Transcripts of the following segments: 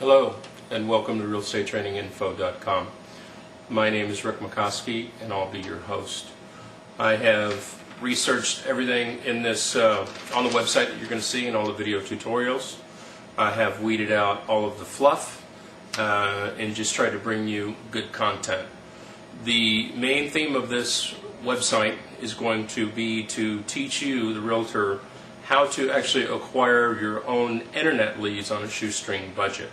Hello and welcome to realestatetraininginfo.com. My name is Rick McCoskey and I'll be your host. I have researched everything in this on the website that you're going to see in all the video tutorials. I have weeded out all of the fluff and just tried to bring you good content. The main theme of this website is going to be to teach you, the realtor, how to actually acquire your own internet leads on a shoestring budget.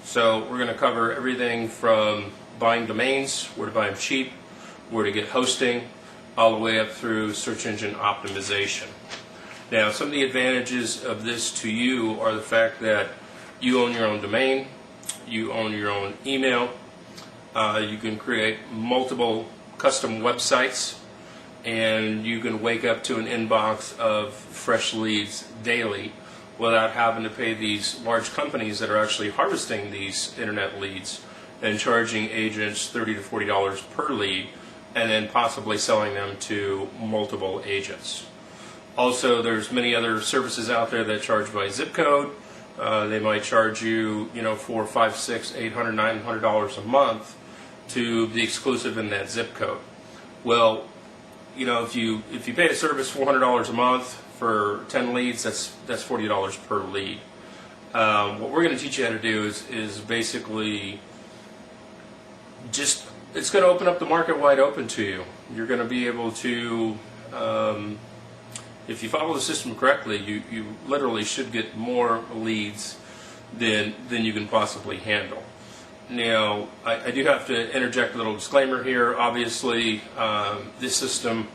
So we're going to cover everything from buying domains, where to buy them cheap, where to get hosting, all the way up through search engine optimization. Now, some of the advantages of this to you are the fact that you own your own domain, you own your own email, you can create multiple custom websites, and you can wake up to an inbox of fresh leads daily without having to pay these large companies that are actually harvesting these internet leads and charging agents $30 to $40 per lead and then possibly selling them to multiple agents. Also, there's many other services out there that charge by zip code. They might charge you, $400, $500, $600, $800, $900 a month to be exclusive in that zip code. Well, if you pay a service $400 a month for 10 leads, that's $40 per lead. What we're going to teach you how to do is basically it's going to open up the market wide open to you. You're going to be able to, if you follow the system correctly, you literally should get more leads than you can possibly handle. Now, I do have to interject a little disclaimer here. Obviously, this system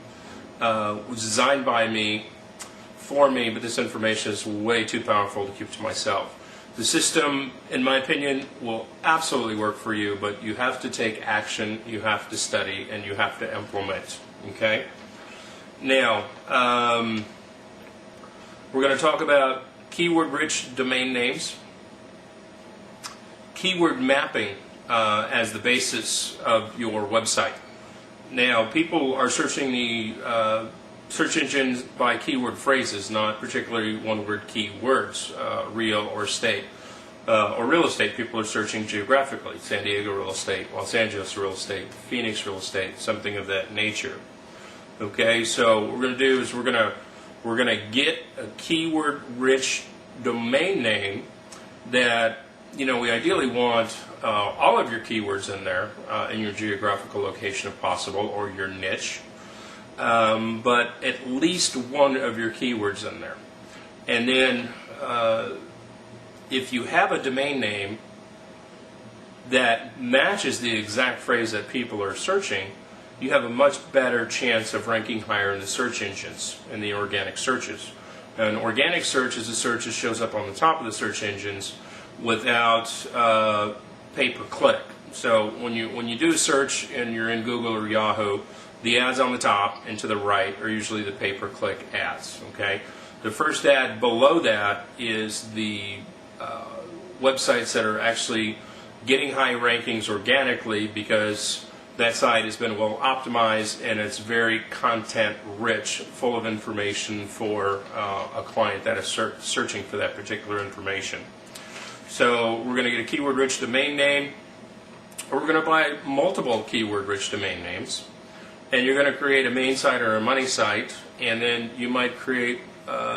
was designed by me, for me, but this information is way too powerful to keep to myself. The system, in my opinion, will absolutely work for you, but you have to take action, you have to study, and you have to implement. Okay? Now, we're going to talk about keyword-rich domain names, keyword mapping as the basis of your website. Now, people are searching the search engines by keyword phrases, not particularly one-word keywords, real or estate. Or real estate, people are searching geographically. San Diego real estate, Los Angeles real estate, Phoenix real estate, something of that nature. Okay, so what we're going to do is we're going to get a keyword-rich domain name that we ideally want all of your keywords in there in your geographical location if possible, or your niche. But at least one of your keywords in there. And then if you have a domain name that matches the exact phrase that people are searching, you have a much better chance of ranking higher in the search engines, in the organic searches. An organic search is a search that shows up on the top of the search engines without pay-per-click. So when you do a search and you're in Google or Yahoo, the ads on the top and to the right are usually the pay-per-click ads. Okay, the first ad below that is the websites that are actually getting high rankings organically because that site has been well optimized and it's very content rich, full of information for a client that is searching for that particular information. So we're going to get a keyword-rich domain name, or we're going to buy multiple keyword-rich domain names. And you're going to create a main site or a money site, and then you might create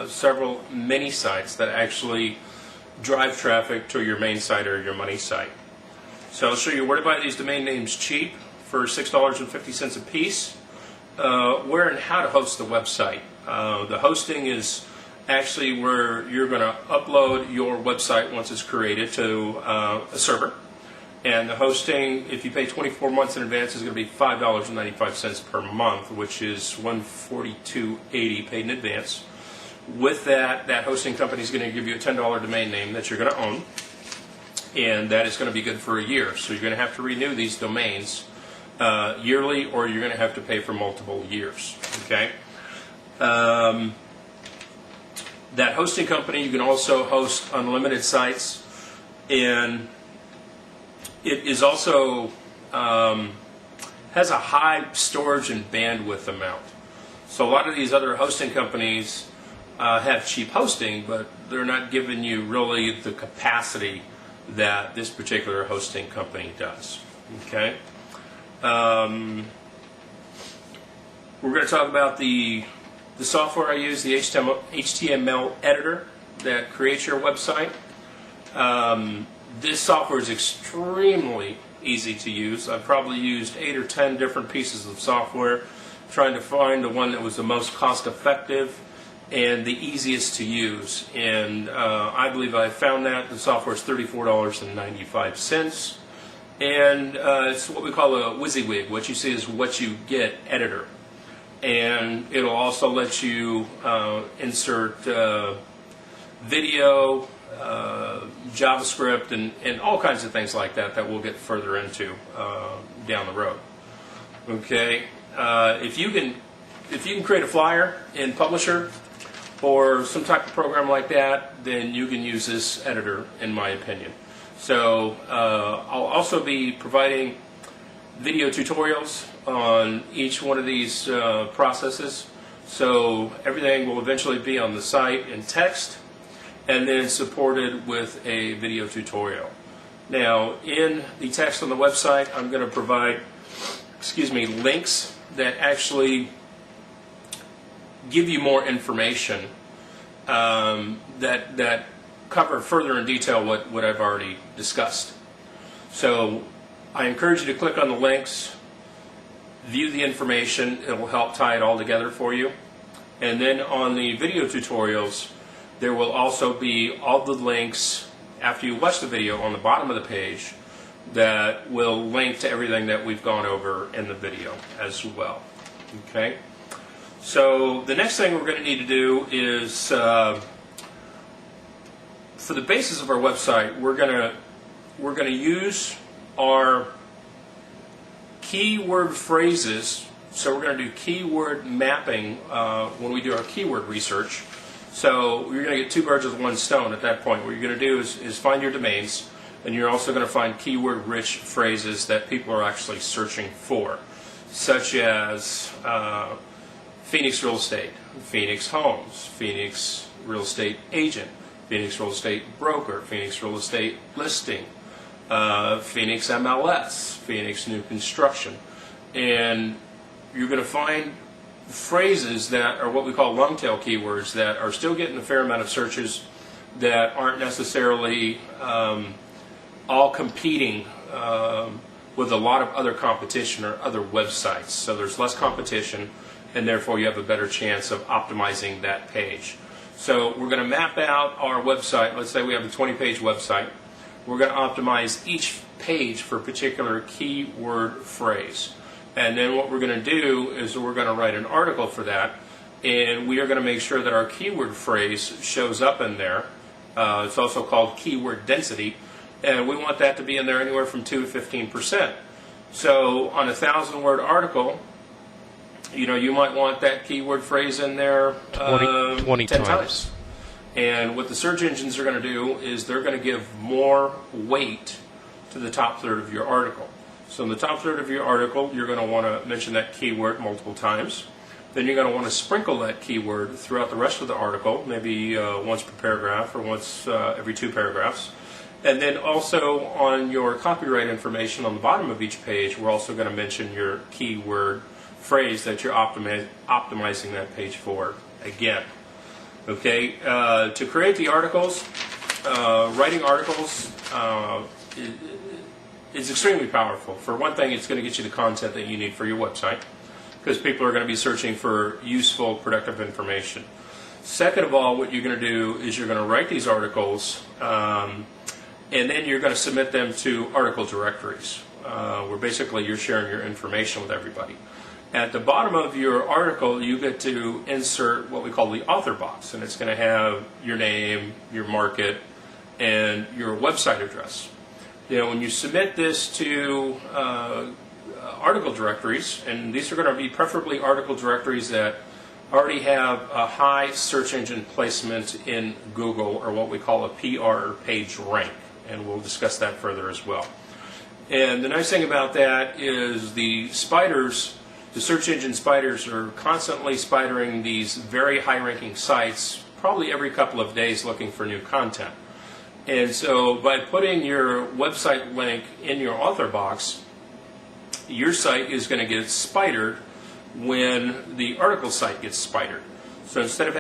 several mini sites that actually drive traffic to your main site or your money site. So I'll show you where to buy these domain names cheap for $6.50 a piece, where and how to host the website. The hosting is actually where you're going to upload your website once it's created to a server. And the hosting, if you pay 24 months in advance, is going to be $5.95 per month, which is $142.80 paid in advance. With that hosting company is going to give you a $10 domain name that you're going to own, and that is going to be good for a year. So you're going to have to renew these domains yearly, or you're going to have to pay for multiple years. Okay. That hosting company, you can also host unlimited sites, and it is also has a high storage and bandwidth amount. So a lot of these other hosting companies have cheap hosting, but they're not giving you really the capacity that this particular hosting company does. Okay. We're going to talk about the software I use, the HTML editor that creates your website. This software is extremely easy to use. I've probably used 8 or 10 different pieces of software, trying to find the one that was the most cost effective and the easiest to use. And I believe I found that. The software is $34.95. And it's what we call a WYSIWYG. What you see is what you get editor. And it'll also let you insert video, JavaScript, and all kinds of things like that we'll get further into down the road. Okay, if you can create a flyer in Publisher or some type of program like that, then you can use this editor, in my opinion. So I'll also be providing video tutorials on each one of these processes. So everything will eventually be on the site in text and then supported with a video tutorial. Now, in the text on the website, I'm going to provide, links that actually give you more information that cover further in detail what I've already discussed. So I encourage you to click on the links, view the information. It will help tie it all together for you. And then on the video tutorials, there will also be all the links after you watch the video on the bottom of the page that will link to everything that we've gone over in the video as well. Okay? So the next thing we're going to need to do is, for the basis of our website, we're going to use our keyword phrases. So we're going to do keyword mapping when we do our keyword research. So you're going to get 2 birds with 1 stone at that point. What you're going to do is find your domains, and you're also going to find keyword-rich phrases that people are actually searching for, such as Phoenix Real Estate, Phoenix Homes, Phoenix Real Estate Agent, Phoenix Real Estate Broker, Phoenix Real Estate Listing, Phoenix MLS, Phoenix New Construction. And you're going to find phrases that are what we call long tail keywords that are still getting a fair amount of searches, that aren't necessarily all competing with a lot of other competition or other websites. So there's less competition, and therefore you have a better chance of optimizing that page. So we're going to map out our website. Let's say we have a 20-page website. We're going to optimize each page for a particular keyword phrase. And then what we're going to do is we're going to write an article for that, and we are going to make sure that our keyword phrase shows up in there. It's also called keyword density, and we want that to be in there anywhere from 2 to 15%. So on a 1,000-word article, you might want that keyword phrase in there 20 10 times. And what the search engines are going to do is they're going to give more weight to the top third of your article. So in the top third of your article, you're going to want to mention that keyword multiple times. Then you're going to want to sprinkle that keyword throughout the rest of the article, maybe once per paragraph or once every 2 paragraphs. And then also on your copyright information on the bottom of each page, we're also going to mention your keyword phrase that you're optimizing that page for again. Okay, to create the articles, writing articles is extremely powerful. For one thing, it's going to get you the content that you need for your website, because people are going to be searching for useful, productive information. Second of all, what you're going to do is you're going to write these articles, and then you're going to submit them to article directories, where basically you're sharing your information with everybody. At the bottom of your article, you get to insert what we call the author box, and it's going to have your name, your market, and your website address. When you submit this to article directories, and these are going to be preferably article directories that already have a high search engine placement in Google, or what we call a PR page rank, and we'll discuss that further as well. And the nice thing about that is the search engine spiders are constantly spidering these very high-ranking sites, probably every couple of days, looking for new content. And so by putting your website link in your author box, your site is going to get spidered when the article site gets spidered. So instead of